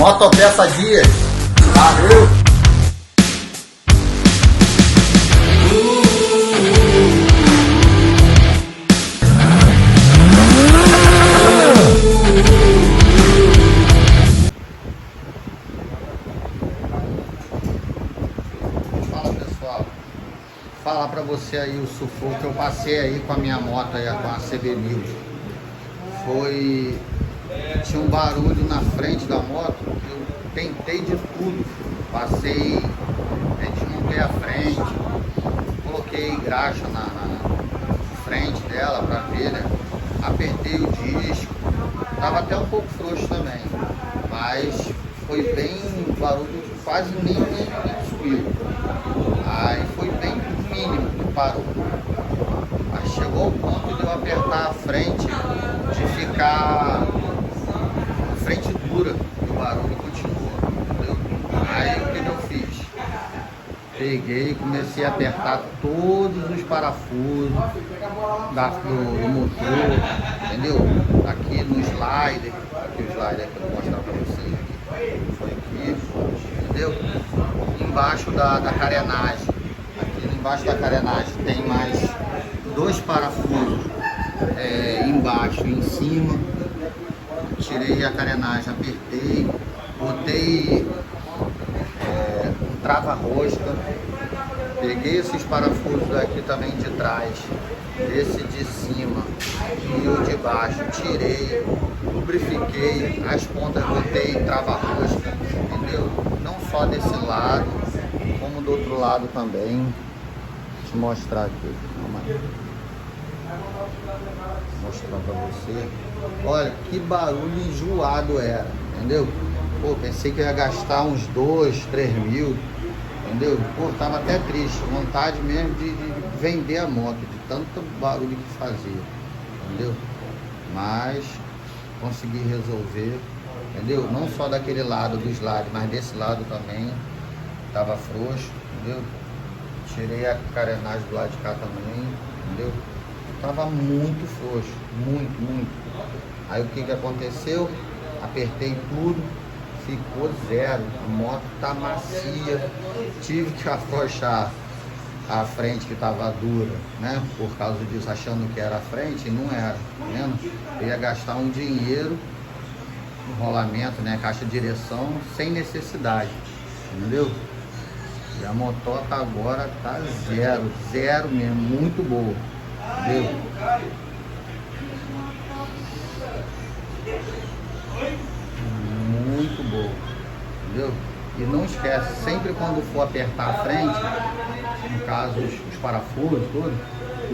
Motopeça Dias. Valeu! Fala pessoal, falar pra você aí o sufoco que eu passei aí com a minha moto aí, com a CB1000. Tinha um barulho na frente da moto, eu tentei de tudo, passei, desmontei a frente, coloquei graxa na frente dela pra ver, né? Apertei o disco, tava até um pouco frouxo também, mas foi bem, o barulho quase nem subiu, aí foi bem mínimo que parou, mas chegou ao ponto de eu apertar a frente, de ficar a frente dura, e o barulho continuou, entendeu? Aí o que eu fiz? Peguei e comecei a apertar todos os parafusos do motor, entendeu? Aqui no slider, aqui o slider que eu vou mostrar pra vocês aqui, foi aqui, entendeu? Embaixo da carenagem, aqui embaixo da carenagem tem mais dois parafusos embaixo e em cima. Tirei a carenagem, apertei, botei um trava-rosca, peguei esses parafusos aqui também de trás, esse de cima e o de baixo, tirei, lubrifiquei, as pontas botei trava-rosca, entendeu? Não só desse lado, como do outro lado também. Vou te mostrar aqui, calma aí. Vou mostrar pra você. Olha que barulho enjoado era, entendeu? Pô, pensei que ia gastar uns 2, 3 mil, entendeu? Pô, tava até triste, vontade mesmo de vender a moto, de tanto barulho que fazia, entendeu? Mas consegui resolver, entendeu? Não só daquele lado do slide, mas desse lado também tava frouxo, entendeu? Tirei a carenagem do lado de cá também, entendeu? Tava muito frouxo, muito. Aí o que aconteceu? Apertei tudo, ficou zero. A moto tá macia. Tive que afrouxar a frente que tava dura, né? Por causa disso, achando que era a frente, e não era, tá vendo? Eu ia gastar um dinheiro no rolamento, né? Caixa de direção, sem necessidade, entendeu? E a motoca agora tá zero mesmo, muito boa. Entendeu? Muito boa, entendeu? E não esquece, sempre quando for apertar a frente, no caso os parafusos, tudo,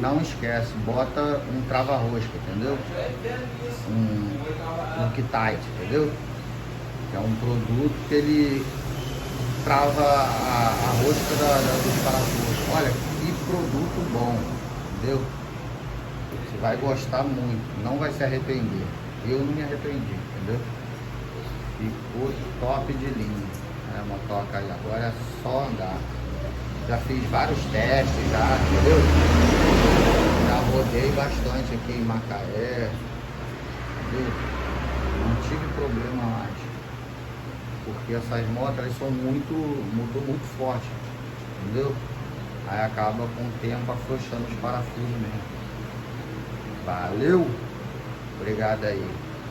não esquece, bota um trava-rosca, entendeu? Um Loctite, entendeu? Que é um produto que ele trava a rosca dos parafusos. Olha, que produto bom, entendeu? Você vai gostar muito, não vai se arrepender. Eu não me arrependi, entendeu? Ficou top de linha. A motoca aí agora é só andar. Já fiz vários testes já, entendeu? Já rodei bastante aqui em Macaé, entendeu? Não tive problema mais. Porque essas motos elas são muito forte, entendeu? Aí acaba com o tempo afrouxando os parafusos mesmo. Valeu! Obrigado aí.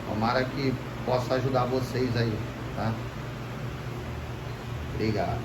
Tomara que possa ajudar vocês aí, tá? Obrigado.